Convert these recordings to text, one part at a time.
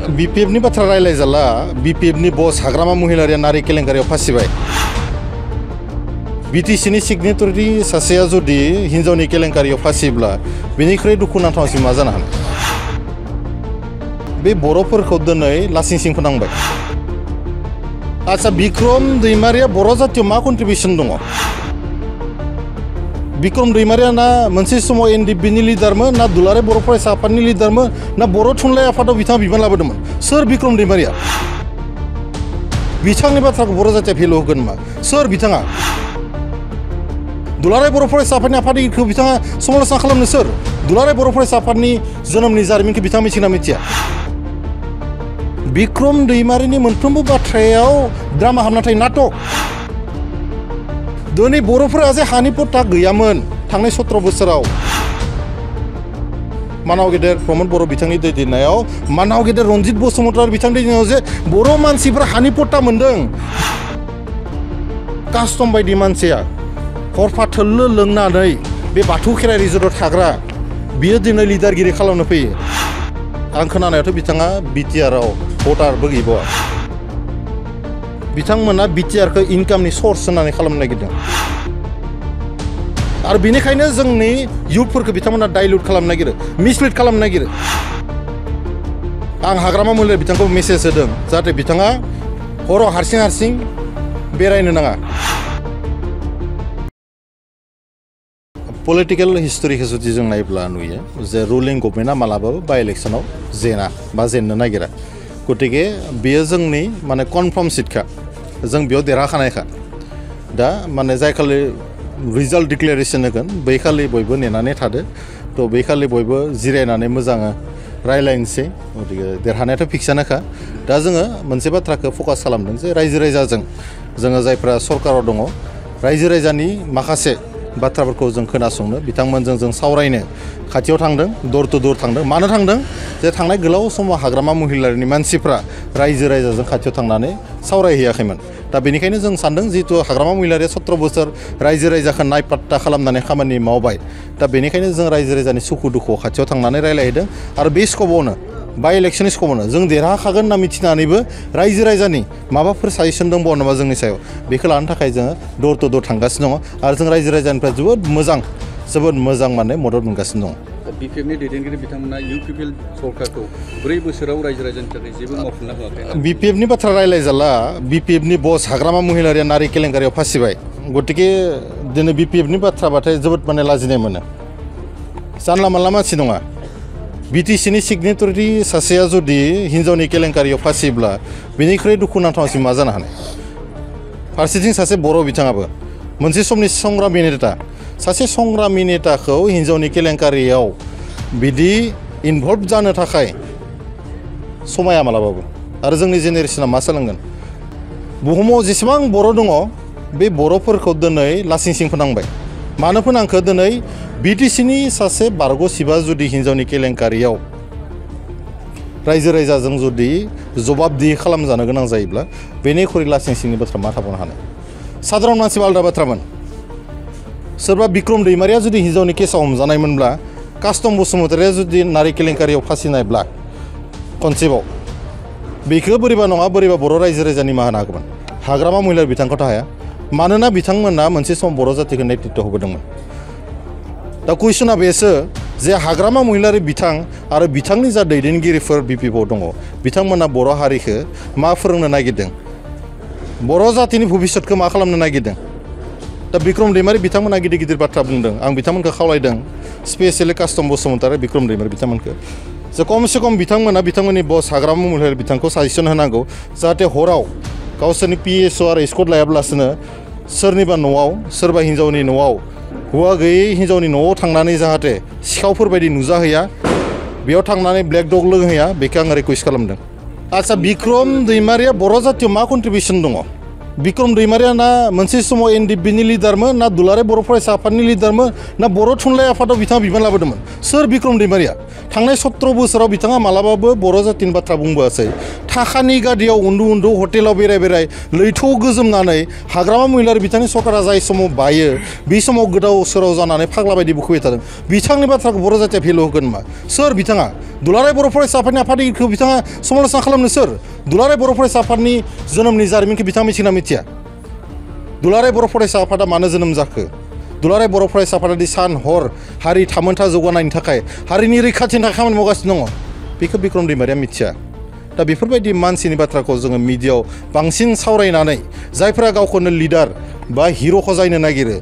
BPFनि बाथ्रा रायलायजाला BPFनि बस हाग्रामा महिलारिया नारि केलेंकारियाव फासिबाय BTCनि सिगनेटरि सासेया जुदि हिन्जावनि केलेंकारियाव फासिब्ला बेनिख्रुइ दुखुनांथावसिन मा जानो हानो बे बर'फोरखौ दिनै लासिंसिं फोनांबाय आच्छा बिक्रम दैमारिया बर' जातियाव मा कन्ट्रिबिउसन दङ बिक्रम दैमारिया ना मोनसे समाव NDPनि लिडारमोन ना दुलाराय बर' फरायसा आफादनि लिडारमोन ना बर' थुनलाइ आफादाव बिथाङा बिबान लाबोदोंमोन सोर बिक्रम दैमारिया बिथांनि बाथ्राखौ बर' जातिया भेलु होगोन मा सोर बिथाङा दुलाराय बर' फरायसा आफादनि आफादगिरिखौ बिथाङा समालोचना खालामनो सोर दुलाराय बर' फरायसा आफादनि जोनोमनि जारिमिनखौ बिथाङा मिथिना मिथिया बिक्रम दैमारिनि मोनफ्रोमबो बाथ्रायाव ड्रामा हाबना थायो नाटक दिनै बर'फोरा जे हानि पट्टा गैयामोन थांनाय 17 बोसोराव मानाव गेदेर प्रमद बर' बिथांनि दैदेननायाव मानाव गेदेर रनजित बसुमतारी बिथांनि दैदेननायाव जे बर' मानसिफोरा हानि पट्टा मोन्दों कास्टम बायदि मानसिया हरफा थोल्लो लोंनानै बे बाथौ खेराइ रिजर्टआव थाग्रा बियो दिनै लिडारगिरि खालामनो फैयो आं खोनानायावथ' बिथाङा BTRआव भटारबो गैबावा बिथांमोना BTRखौ इनकामनि सर्स होननानै खालामनो नागिरदों आरो बेनिखायनो जोंनि इयुथफोरखौ बिथांमोना डाइल्युट खालामनो नागिरो मिसलिड खालामनो नागिरो आं हाग्रामा महिलारि बिथांखौ मेसेज होदों जाहाथे बिथाङा हराव हारसिं बेरायनो नाङा पलिटिकल हिस्टरिखौ जुदि जों नायोब्ला नुयो जे रुलिं गभर्नमेन्टआ मालाबाबो बाइ इलेक्शनाव जेना बा जेननो नागिरा गतिके बेयो जोंनि माने कनफार्म सिटखा जों बेयाव देरहाखानायखा दा माने जाय खालि रिजाल्ट डिक्लेरेसन होगोन बै खालि बयबो नेनानै थादो थ' बै खालि बयबो जिरायनानै मोजाङै रायलायनोसै गतिके देरहानायाथ' फिक्सानोखा दा जोङो मोनसे बाथ्राखौ फकास खालामदों जे रायजो राजाजों जोङो जायफ्रा सरकाराव दङ रायजो राजानि माखासे बाथ्राफोरखौ जों खोनासंनो बिथांमोनजों जों सावरायनो खाथियाव थांदों दर टु दर थांदों मानो थांदों जे थांनाय गोलाव समाव हाग्रामा महिलारिनि मानसिफ्रा रायजो राजाजों खाथियाव थांनानै सावरायहैयाखैमोन दा बेनिखायनो जों सानदों जिहेतु हाग्रामा महिलारिया 17 बोसोर रायजो राजाखौ नायपात्ता खालामनानै खामानि मावबाय दा बेनिखायनो जों रायजो राजानि सुखु दुखुआव खाथियाव थांनानै रायलायहैदों आरो बे स्कपआवनो बाइ इलेक्शननि स्कपआवनो जों देरहाखागोन होनना मिथिनानैबो रायजो राजानि माबाफोर साजेसन दंबावो नामा जोंनि सायाव बेखौ लानो थाखाय जोङो दर टु दर थांगासिनो दङ आरो जों रायजो राजानिफ्राय जोबोद मोजां माने मदद मोनगासिनो दङ BPFनि दैदेनगिरि बिथांमोना UPPL सरकारखौ 4 बोसोराव रायजो राजानि थाखाय जेबो मावफुंना होआखै BPFनि बाथ्रा रायलायजाला BPFनि बस हाग्रामा महिलारिया नारि केलेंकारियाव फासिबाय गतिके दिनै BPFनि बाथ्राबाथाय जोबोद माने लाजिनाय मोनो जानला मानला मानसि नङा BTCनि सिगनेटरि सासेया जुदि हिन्जावनि केलेंकारियाव फासिब्ला बेनिख्रुइ दुखुनांथावसिन मा जानो हानो फारसेथिं सासे बर' बिथाङाबो मोनसे समनि संग्रामि नेता सासे संग्रामि नेताखौ हिन्जावनि केलेंकारियाव बिदि इनभल्भ जानो थाखाय समाया मालाबाबो आरो जोंनि जेनेरेसना मा सोलोंगोन बुहुमाव जेसेबां बर' दङ बे बर'फोरखौ दिनै लासिंसिं फोनांबाय मानो फोनांखो दिनै BTCनि सासे बारग' सिबा जुदि हिन्जावनि केलेंकारियाव रायजो राजाजों जुदि जबाबदिहि खालामजानो गोनां जायोब्ला बेनिख्रुइ लासिंसिंनि बाथ्रा मा थाबावनो हानो साधारन मानसिबा आलादा बाथ्रामोन सोरबा बिक्रम दैमारिया जुदि हिन्जावनि केसाव हमजानायमोनब्ला कास्टम बसुमतारिया जुदि नारि केलेंकारियाव फासिनायब्ला कनसेप्टआव बेखौ बोरैबा नङा बोरैबा बर' रायजो राजानि मा होनो हागौमोन हाग्रामा महिलारि बिथांखौथ' हाया मानोना बिथांमोना मोनसे सम बर' जातिखौ नेतृत्व होबोदोंमोन दा कुइसना बेसो जे हाग्रामा महिलारि बिथां आरो बिथांनि जा दैदेनगिरिफोर BPFआव दङ बिथांमोना बर' हारिखौ मा फोरोंनो नागिरदों बर' जातिनि भबिष्यतखौ मा खालामनो नागिरदों दा बिक्रम दैमारि बिथांमोना गिदिर गिदिर बाथ्रा बुंदों आं बिथांमोनखौ खावलायदों स्पेसियेलि कास्टम बसुमतारी बिक्रम दैमारि बिथांमोनखौ जे खमसे खम बिथांमोननि बस हाग्रामा महिलारि बिथांखौ साजेसन होनांगौ जाहाथे हराव गावसोरनि PSO आरो स्कट लायाब्लासिनो सोरनिबा न'आव सोरबा हिन्जावनि न'आव हौवा गैयै हिन्जावनि न'आव थांनानै जाहाथे सिखावफोरबायदि नुजाहैया बेयाव थांनानै ब्लेक डग लोंहैया बेखौ आं रिकुवेस्ट खालामदों आच्छा बिक्रम दैमारिया बर' जातियाव मा कन्ट्रिबिउसन दङ बिक्रम दैमारिया ना मोनसे समाव एनडिएफबिनि लिडारमोन ना दुलाराय बर' फरायसा आफादनि लिडारमोन ना बर' थुनलाइ आफादाव बिथाङा बिबान लाबोदोंमोन सोर बिक्रम दैमारिया थांनाय 17 बोसोराव बिथाङा मालाबाबो बर' जातिनि बाथ्रा बुंबोआसै थाखानि गादियाव उन्दु उन्दु हटेलाव बेराय बेराय लैथोआव गोजोमनानै हाग्रामा महिलारि बिथांनि सरकारा जाय समाव बायो बे समाव गोदाव सोराव जानानै फाग्ला बायदि बुखुबाय थादों बिथांनि बाथ्राखौ बर' जातिया भेलु होगोन मा सोर बिथाङा दुलाराय बर' फरायसा आफादनि आफादगिरिखौ बिथाङा समालोचना खालामनो सोर दुलाराय बर' फरायसा आफादनि जोनोमनि जारिमिनखौ बिथाङा मिथिना मिथिया दुलाराय बर' फरायसा आफादा मानो जोनोम जाखो दुलाराय बर' फरायसा आफादादि सान हर हारि थामोनथा जौगानायनि थाखाय हारिनि रैखाथिनि थाखाय खामानि मावगासिनो दङ बेखौ बिक्रम दैमारिया मिथिया दा बेफोरबायदि मानसिनि बाथ्राखौ जोङो मिडियायाव बांसिन सावरायनानै जायफोरा गावखौनो लिडार बा हिर'खौ जायनो नागिरो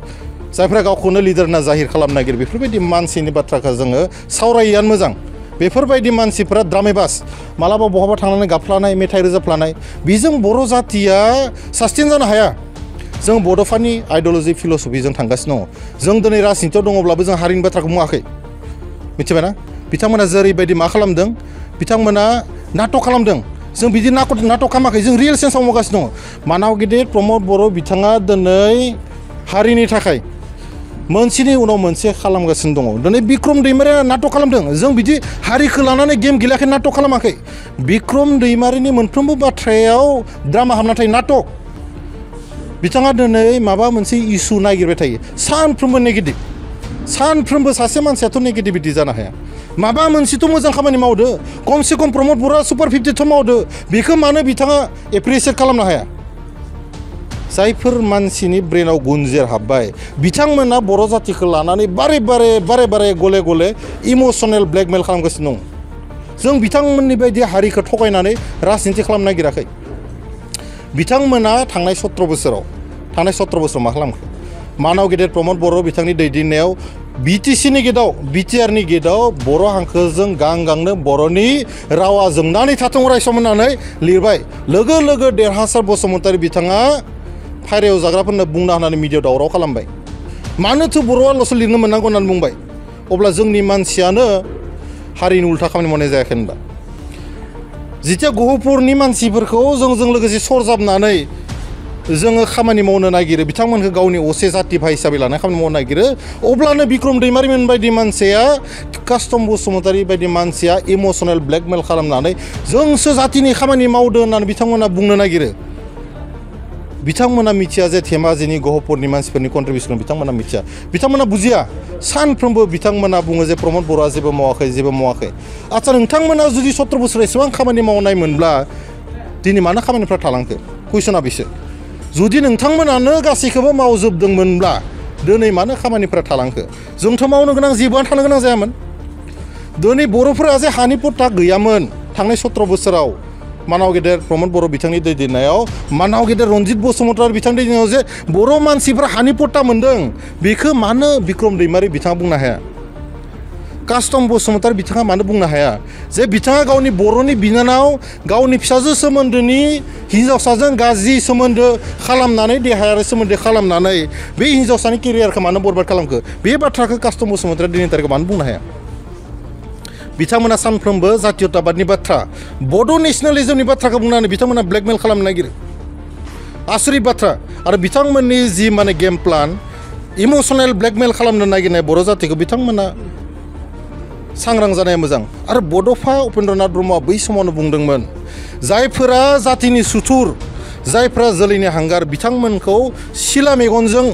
जायफोरा गावखौनो लिडार होनना जाहिर खालामनो नागिरो बेफोरबायदि मानसिनि बाथ्राखौ जोङो सावरायैयानो मोजां बेफोरबायदि मानसिफोरा द्रामेबास मालाबा बहाबा थांनानै गाबफ्लानाय मेथाइ रोजाबफ्लानाय बेजों बर' जातिया सास्टेन जानो हाया जों बड'फानि आइडिय'लजि फिल'सफिजों थांगासिनो दङ जों दिनै राजनितियाव दङब्लाबो जों हारिनि बाथ्राखौ बुङाखै मिथिबायना बिथांमोना जेरैबायदि मा खालामदों बिथांमोना नाटक खालामदों जों बिदि नाटक खालामाखै जों रियेल सेन्सआव मावगासिनो दङ मानाव गेदेर प्रमद बर' बिथाङा दिनै हारिनि थाखाय मोनसेनि उनाव मोनसे खालामगासिनो दङ दिनै बिक्रम दैमारिया नाटक खालामदों जों बिदि हारिखौ लानानै गेम गेलेयाखै नाटक खालामाखै बिक्रम दैमारिनि मोनफ्रोमबो बाथ्रायाव ड्रामा हाबना थायो नाटक बिथाङा दिनै माबा मोनसे इस्यु नागिरबाय थायो सानफ्रोमबो नेगेटिभ सानफ्रोमबो सासे मानसियाथ' नेगेटिभिटि जानो हाया माबा मोनसेथ' मोजां खामानि मावदो खमसे खम प्रमद बर'आ सुपार 50थ' मावदो बेखौ मानो बिथाङा एप्रिसियेट खालामनो हाया जायफोर मानसिनि ब्रेनाव गुनजेर हाबबाय बिथांमोना बर' जातिखौ लानानै बारे बारे गले गले इमोसनेल ब्लेकमेल खालामगासिनो दं जों बिथांमोननि बायदि हारिखौ थगायनानै राजनिति खालामनो नागिराखै बिथांमोना थांनाय 17 बोसोराव मा खालामखो मानाव गेदेर प्रमद बर' बिथांनि दैदेननायाव बिटिसिनि गेटआव बिटिआरनि गेटआव बर' हांखोजों गांनो बर'नि रावा जोंनानै थाथों अरायसम होननानै लिरबाय लोगो लोगो देरहासार बसुमतारी बिथाङा फायरायाव जाग्राफोरनो बुंना होनानै मिडियायाव दावराव खालामबाय मानोथो बर'आल'सो लिरनो मोननांगौ होननानै बुंबाय अब्ला जोंनि मानसियानो हारिनि उल्था खामानि मावनाय जायाखै होनबा जिथिया गहपुरनि मानसिफोरखौ जोंजों लोगोसे सरजाबनानै जोङो खामानि मावनो नागिरो बिथांमोनखौ गावनि असे जाति भाइ हिसाबै लानानै खामानि मावनो नागिरो अब्लानो बिक्रम दैमारिमोन बायदि मानसिया कास्टम बसुमतारी बायदि मानसिया इमोसनेल ब्लेकमेल खालामनानै जोंसो जातिनि खामानि मावदो होननानै बिथांमोना बुंनो नागिरो बिथांमोना मिथिया जे धेमाजिनि गहपुरनि मानसिफोरनि कन्ट्रिबिउसन बिथांमोना मिथिया बिथांमोना बुजिया सानफ्रोमबो बिथांमोना बुङो जे प्रमद बर'आ जेबो मावाखै आच्चा नोंथांमोना जुदि 17 बोसोर एसेबां खामानि मावनाय मोनब्ला दिनै मानो खामानिफ्रा थालांखो कुइसना बेसो जुदि नोंथांमोनानो गासैखौबो मावजोबदोंमोनब्ला दिनै मानो खामानिफ्रा थालांखो जोंथ' मावनो गोनां जेबोआनो थानो गोनां जायामोन दिनै बर'फोरा जे हानि पट्टा गैयामोन थांनाय 17 बोसोराव मानाव गेदेर प्रमद बर' बिथांनि दैदेननायाव मानाव गेदेर रनजित बसुमतारी बिथांनि दैदेननायाव जे बर' मानसिफ्रा हानि पट्टा मोन्दों बेखौ मानो बिक्रम दैमारि बिथाङा बुंनो हाया कास्टम बसुमतारी बिथाङा मानो बुंनो हाया जे बिथाङा गावनि बर'नि बिनानाव गावनि फिसाजो सोमोन्दोनि हिन्जावसाजों गाज्रि सोमोन्दो खालामनानै देहायारि सोमोन्दो खालामनानै बे हिन्जावसानि केरियारखौ मानो बरबाद खालामखो बे बाथ्राखौ कास्टम बसुमतारी दिनैनि तारिखआव मानो बुंनो हाया बिथांमोना सानफ्रोमबो जातीयताबादनि बाथ्रा बड' नेसनेलिजमनि बाथ्राखौ बुंनानै बिथांमोना ब्लेकमेल खालामनो नागिरो आसरित बाथ्रा आरो बिथांमोननि जि माने गेम प्लान इमोसनेल ब्लेकमेल खालामनो नागिरनाय बर' जातिखौ बिथांमोना सांग्रां जानाया मोजां आरो बड'फा उपेन्द्रनाथ ब्रह्मआ बै समावनो बुंदोंमोन जायफोरा जातिनि सुथुर जायफोरा जोलैनि हांगार बिथांमोनखौ सिला मेगनजों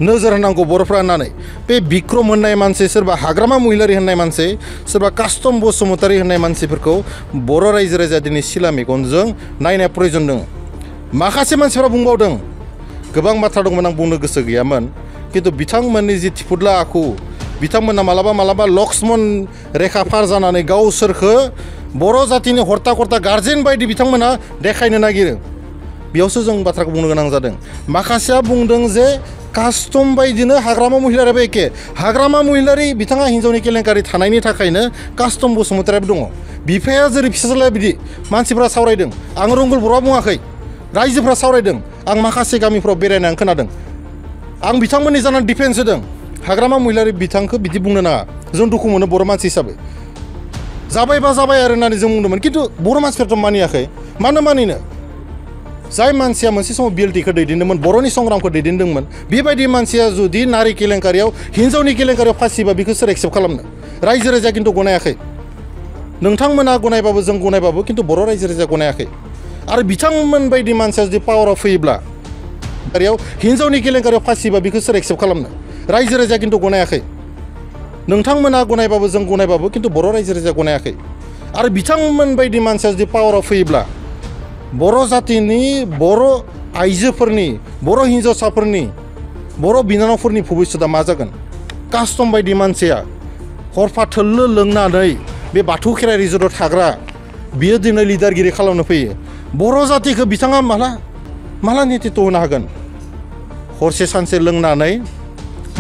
नोजोर होनांगौ बर'फ्रा होननानै बे बिक्रम होननाय मानसि सोरबा हाग्रामा महिलारि होननाय मानसि सोरबा कास्टम बसुमतारी होननाय मानसिफोरखौ बर' रायजो राजाया दिनै सिला मेगनजों नायनाया प्रयजन दङ माखासे मानसिफ्रा बुंबावदों गोबां बाथ्रा दंमोन आं बुंनो गोसो गैयामोन खिन्थु बिथांमोननि जि थिफुदला आखु बिथांमोना मालाबा लक्ष्मण रेखा पार जानानै गावसोरखौ बर' जातिनि हर्ता कर्ता गार्जेन बायदि बिथांमोना देखायनो नागिरो बेयावसो जों बाथ्राखौ बुंनो गोनां जादों माखासेया बुंदों जे कास्टम बायदिनो हाग्रामा महिलारियाबो एखे हाग्रामा महिलारि बिथाङा हिन्जावनि केलेंकारि थानायनि थाखायनो कास्टम बसुमतारियाबो दङ बिफाया जेरै फिसाज्लाया बिदि मानसिफ्रा सावरायदों आं रंगुल बर'आ बुङाखै रायजोफ्रा सावरायदों आं माखासे गामिफ्राव बेरायनानै खोनादों आं बिथांमोननि जानानै डिफेन्स होदों हाग्रामा महिलारि बिथांखौ बिदि बुंनो नाङा जों दुखु मोनो बर' मानसि हिसाबै जाबायबा जाबाय आरो होननानै जों बुंदोंमोन खिन्थु बर' मानसिफ्राथ' मानियाखै मानो मानिनो जाय मानसिया मोनसे समाव बिएलटिखौ दैदेनदोंमोन बर'नि संग्रामखौ दैदेनदोंमोन बेबायदि मानसिया जुदि नारि केलेंकारियाव हिन्जावनि केलेंकारियाव फासिबा बेखौ सोर एक्सेप्ट खालामनो रायजो राजाया खिन्थु गनायाखै नोंथांमोना गनायबाबो जों गनायबाबो खिन्थु बर' रायजो राजाया गनायाखै आरो बिथांमोन बायदि मानसिया जुदि पावाराव फैयोब्ला हिन्जावनि केलेंकारियाव फासिबा बेखौ सोर एक्सेप्ट खालामनो रायजो राजाया खिन्थु गनायाखै नोंथांमोना गनायबाबो जों गनायबाबो खिन्थु बर' रायजो राजाया गनायाखै आरो बिथांमोन बायदि मानसिया जुदि पावाराव फैयोब्ला बर' जातिनि बर' आइजोफोरनि बर' हिन्जावसाफोरनि बर' बिनानावफोरनि भबिष्यतआ मा जागोन कास्टम बायदि मानसिया हरफा थोल्लो लोंनानै बे बाथौ खेराइ रिजर्टआव थाग्रा बियो दिनै लिडारगिरि खालामनो फैयो बर' जातिखौ बिथाङा माला नेतृत्व होनो हागोन हरसे सानसे लोंनानै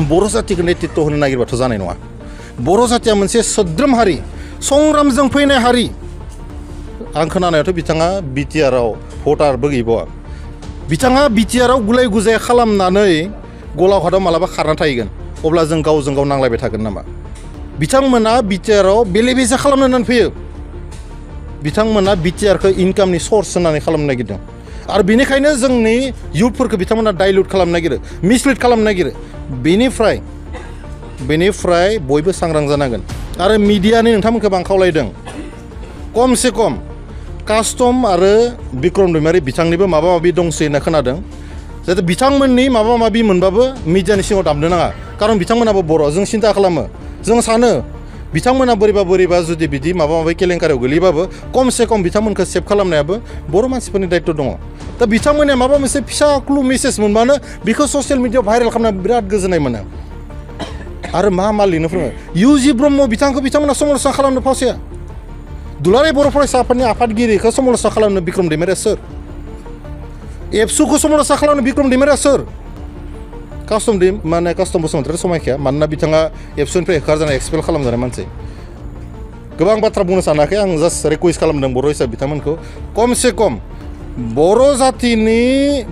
बर' जातिखौ नेतृत्व होनो नागिरबाथ' जानाय नङा बर' जातिया मोनसे सोद्रोम हारि संग्रामजों फैनाय हारि आं खोनानायावथ' बिथाङा बिटिआरआव भटारबो गैबावा बिथाङा बिटिआरआव गुलाय गुजाय खालामनानै गलाघाटआव मालाबा खारना थाहैगोन अब्ला जों गावजों गाव नांलायबाय थागोन नामा बिथांमोना बिटिआरआव बेले बेजे खालामनो होननानै फैयो बिथांमोना बिटिआरखौ इनकामनि सर्स होननानै खालामनो नागिरदों आरो बेनिखायनो जोंनि इयुथफोरखौ बिथांमोना डाइल्युट खालामनो नागिरो मिसलिड खालामनो नागिरो बेनिफ्राय बयबो सांग्रां जानांगोन आरो मिडियानि नोंथांमोनखौ आं खावलायदों खमसे खम कास्टम आरो बिक्रम दैमारि बिथांनिबो माबा माबि दंसै होनना खोनादों जाहाथे बिथांमोननि माबा माबि मोनबाबो मिडियानि सिङाव दामनो नाङा खारन बिथांमोनाबो बर' जों सिन्था खालामो जों सानो बिथांमोना बोरैबा जुदि बिदि माबा माबि केलेंकारियाव गोलैबाबो खमसे खम बिथांमोनखौ सेभ खालामनायाबो बर' मानसिफोरनि दायित्व दङ दा बिथांमोननिया माबा मोनसे फिसा क्लु मेसेज मोनबानो बेखौ ससियेल मिडियायाव भाइरेल खालामना बिराद गोजोननाय मोनो आरो मा लिरनो फोरोङो इउजि ब्रह्म बिथांमोना समालोचना खालामनो फावसाया दुलाराय बर' फरायसाफोरनि आफादगिरिखौ समालोचना खालामनो बिक्रम दैमारिया सोर एबसुखौ समालोचना खालामनो बिक्रम दैमारिया सोर कास्टम बसुमतारी समायखाया मानोना बिथाङा एबसुनिफ्राय होखारजानाय एक्सपेल खालामजानाय मानसि गोबां बाथ्रा बुंनो सानाखै आं जास्ट रिकुवेस्ट खालामदों बर' हिसाबै बिथांमोनखौ खमसे खम बर' जातिनि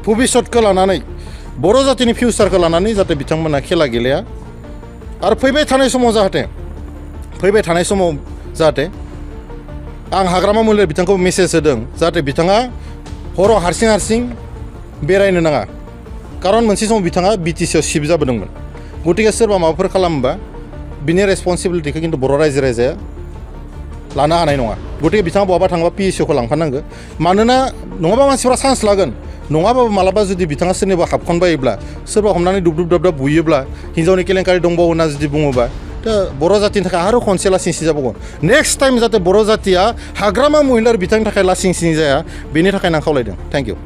भबिष्यतखौ लानानै बर' जातिनि फिउचारखौ लानानै जाहाथे बिथांमोना खेला गेलेया आरो फैबाय थानाय समाव जाहाथे आं हाग्रामा महिलारि बिथांखौ मेसेज होदों जाहाथे बिथाङा हराव हारसिं बेरायनो नाङा खारन मोनसे समाव बिथाङा बिटिसिआव शिफ्ट जाबोदोंमोन गतिके सोरबा माबाफोर खालामोबा बिनि रेसपन्सिबिलिटिखौ खिन्थु बर' रायजो राजाया लानो हानाय नङा गतिके बिथाङा बहाबा थाङोबा पिएससिखौ लांफानांगौ मानोना नङाबा मानसिफ्रा चान्स लागोन नङाबाबो मालाबा जुदि बिथाङा सोरनिबा हाबखनबायोब्ला सोरबा हमनानै दुब दाब बुयोब्ला हिन्जावनि केलेंकारि दंबावो होनना जुदि बुङोबा दा बर' जातिनि थाखाय आरो खनसे लासिंसिं जाबावगोन नेक्स्ट टाइम जाहाथे बर' जातिया हाग्रामा महिलारि बिथांनि थाखाय लासिंसिं जाया बेनि थाखायनो आं खावलायदों थेंक इउ